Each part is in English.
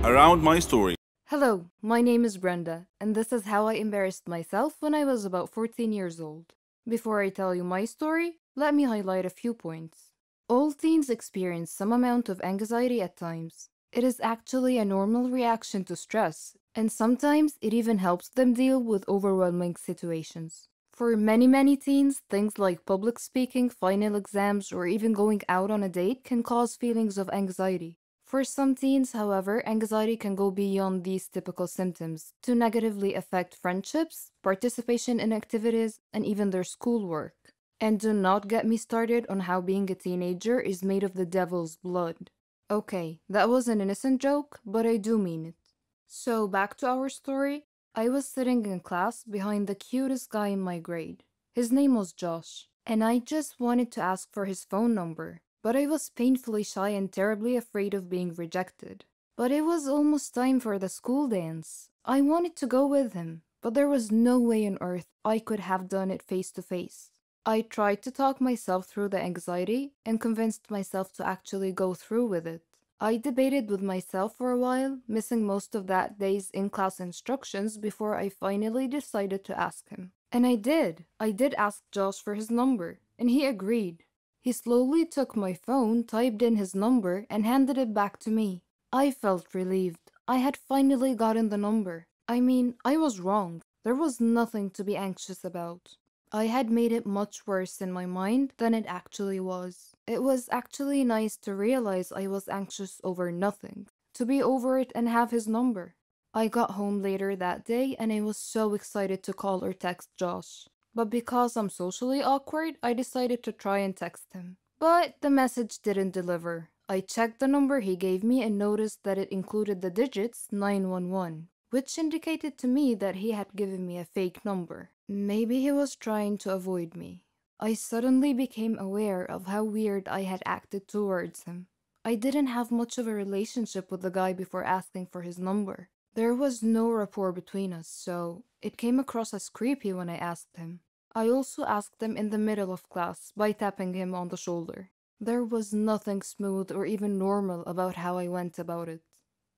around my story. Hello, my name is Brenda, and this is how I embarrassed myself when I was about 14 years old. Before I tell you my story, let me highlight a few points. All teens experience some amount of anxiety at times. It is actually a normal reaction to stress, and sometimes it even helps them deal with overwhelming situations. For many teens, things like public speaking, final exams, or even going out on a date can cause feelings of anxiety. For some teens, however, anxiety can go beyond these typical symptoms to negatively affect friendships, participation in activities, and even their schoolwork. And do not get me started on how being a teenager is made of the devil's blood. Okay, that was an innocent joke, but I do mean it. So, back to our story. I was sitting in class behind the cutest guy in my grade. His name was Josh, and I just wanted to ask for his phone number, but I was painfully shy and terribly afraid of being rejected. But it was almost time for the school dance. I wanted to go with him, but there was no way on earth I could have done it face to face. I tried to talk myself through the anxiety and convinced myself to actually go through with it. I debated with myself for a while, missing most of that day's in-class instructions before I finally decided to ask him. And I did. I did ask Josh for his number, and he agreed. He slowly took my phone, typed in his number, and handed it back to me. I felt relieved. I had finally gotten the number. I mean, I was wrong. There was nothing to be anxious about. I had made it much worse in my mind than it actually was. It was actually nice to realize I was anxious over nothing, to be over it and have his number. I got home later that day and I was so excited to call or text Josh. But because I'm socially awkward, I decided to try and text him. But the message didn't deliver. I checked the number he gave me and noticed that it included the digits 911, which indicated to me that he had given me a fake number. Maybe he was trying to avoid me. I suddenly became aware of how weird I had acted towards him. I didn't have much of a relationship with the guy before asking for his number. There was no rapport between us, so it came across as creepy when I asked him. I also asked him in the middle of class by tapping him on the shoulder. There was nothing smooth or even normal about how I went about it.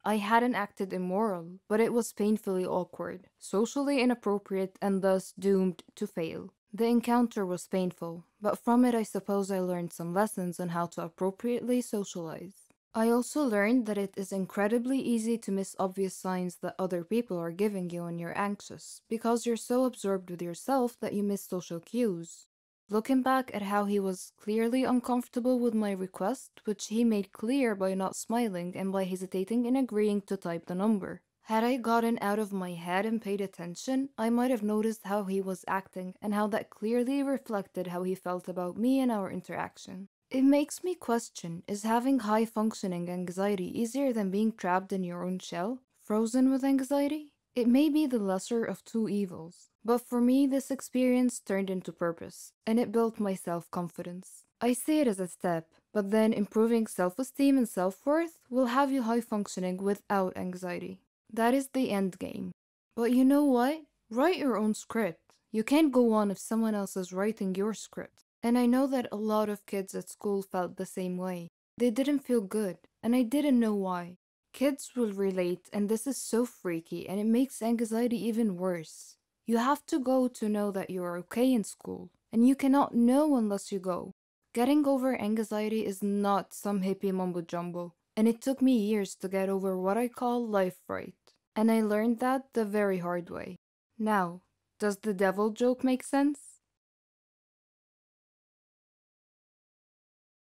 I hadn't acted immoral, but it was painfully awkward, socially inappropriate, and thus doomed to fail. The encounter was painful, but from it I suppose I learned some lessons on how to appropriately socialize. I also learned that it is incredibly easy to miss obvious signs that other people are giving you when you're anxious, because you're so absorbed with yourself that you miss social cues. Looking back at how he was clearly uncomfortable with my request, which he made clear by not smiling and by hesitating in agreeing to type the number. Had I gotten out of my head and paid attention, I might have noticed how he was acting and how that clearly reflected how he felt about me and our interaction. It makes me question, is having high-functioning anxiety easier than being trapped in your own shell, frozen with anxiety? It may be the lesser of two evils, but for me this experience turned into purpose, and it built my self-confidence. I see it as a step, but then improving self-esteem and self-worth will have you high-functioning without anxiety. That is the end game. But you know what? Write your own script. You can't go on if someone else is writing your script. And I know that a lot of kids at school felt the same way. They didn't feel good, and I didn't know why. Kids will relate, and this is so freaky, and it makes anxiety even worse. You have to go to know that you are okay in school, and you cannot know unless you go. Getting over anxiety is not some hippie mumbo-jumbo, and it took me years to get over what I call life fright. And I learned that the very hard way. Now, does the devil joke make sense?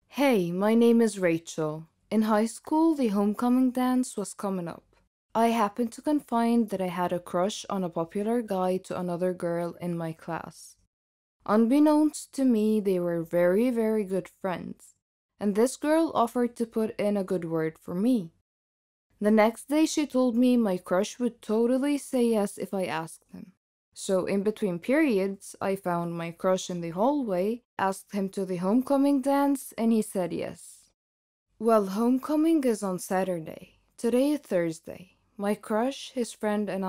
Hey, my name is Rachel. In high school, the homecoming dance was coming up. I happened to confide that I had a crush on a popular guy to another girl in my class. Unbeknownst to me, they were very good friends, and this girl offered to put in a good word for me. The next day she told me my crush would totally say yes if I asked him. So in between periods, I found my crush in the hallway, asked him to the homecoming dance, and he said yes. Well, homecoming is on Saturday. Today is Thursday. My crush, his friend, and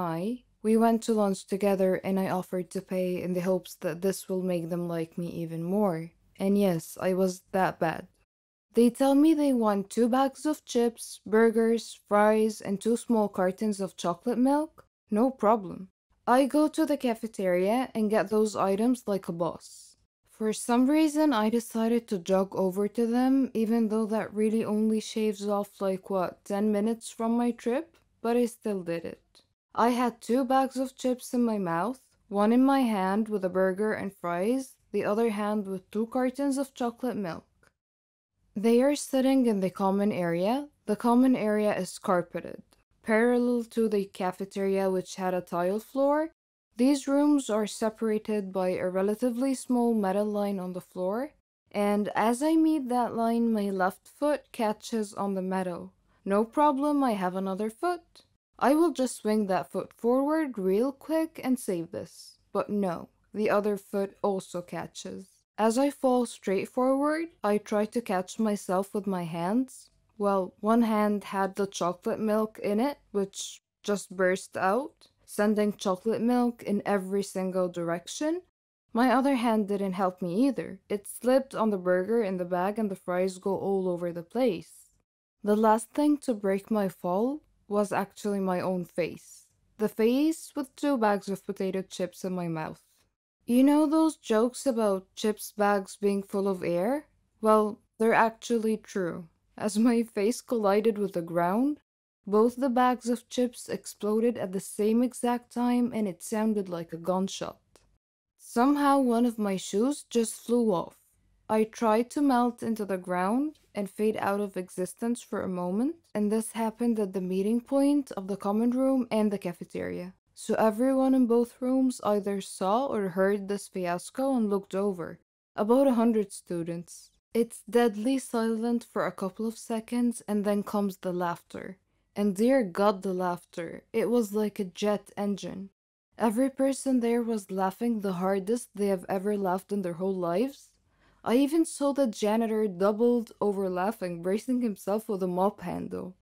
we went to lunch together and I offered to pay in the hopes that this will make them like me even more. And yes, I was that bad. They tell me they want 2 bags of chips, burgers, fries, and 2 small cartons of chocolate milk. No problem. I go to the cafeteria and get those items like a boss. For some reason, I decided to jog over to them, even though that really only shaves off 10 minutes from my trip, but I still did it. I had 2 bags of chips in my mouth, one in my hand with a burger and fries, the other hand with 2 cartons of chocolate milk. They are sitting in the common area. The common area is carpeted, parallel to the cafeteria, which had a tile floor. These rooms are separated by a relatively small metal line on the floor, and as I meet that line, my left foot catches on the metal. No problem, I have another foot. I will just swing that foot forward real quick and save this. But no, the other foot also catches. As I fall straight forward, I try to catch myself with my hands. Well, one hand had the chocolate milk in it, which just burst out, sending chocolate milk in every single direction. My other hand didn't help me either. It slipped on the burger in the bag and the fries go all over the place. The last thing to break my fall was actually my own face. The face with 2 bags of potato chips in my mouth. You know those jokes about chips bags being full of air? Well, they're actually true. As my face collided with the ground, both the bags of chips exploded at the same exact time and it sounded like a gunshot. Somehow one of my shoes just flew off. I tried to melt into the ground and fade out of existence for a moment, and this happened at the meeting point of the common room and the cafeteria. So everyone in both rooms either saw or heard this fiasco and looked over. About 100 students. It's deadly silent for a couple of seconds and then comes the laughter. And dear God, the laughter. It was like a jet engine. Every person there was laughing the hardest they have ever laughed in their whole lives. I even saw the janitor doubled over laughing, bracing himself with a mop handle.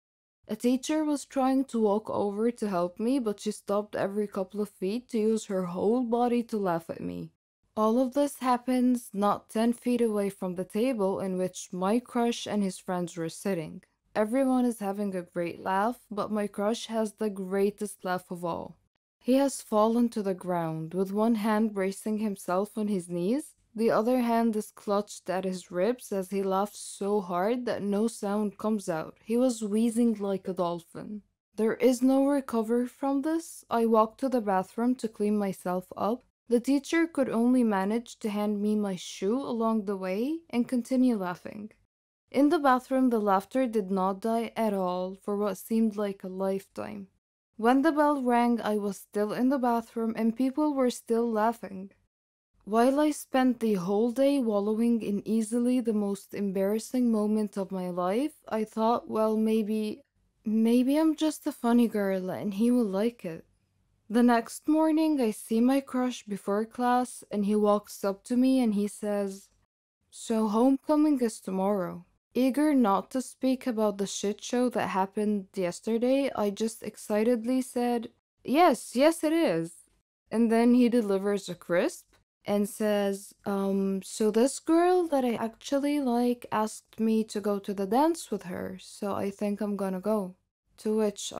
A teacher was trying to walk over to help me, but she stopped every couple of feet to use her whole body to laugh at me. All of this happens not 10 feet away from the table in which my crush and his friends were sitting. Everyone is having a great laugh, but my crush has the greatest laugh of all. He has fallen to the ground, with one hand bracing himself on his knees. The other hand is clutched at his ribs as he laughs so hard that no sound comes out. He was wheezing like a dolphin. There is no recovery from this. I walked to the bathroom to clean myself up. The teacher could only manage to hand me my shoe along the way and continue laughing. In the bathroom, the laughter did not die at all for what seemed like a lifetime. When the bell rang, I was still in the bathroom and people were still laughing. While I spent the whole day wallowing in easily the most embarrassing moment of my life, I thought, well, maybe I'm just a funny girl and he will like it. The next morning, I see my crush before class and he walks up to me and he says, "So homecoming is tomorrow." Eager not to speak about the shit show that happened yesterday, I just excitedly said, yes, it is." And then he delivers a crisp and says, so this girl that I actually like asked me to go to the dance with her, so I think I'm gonna go. To which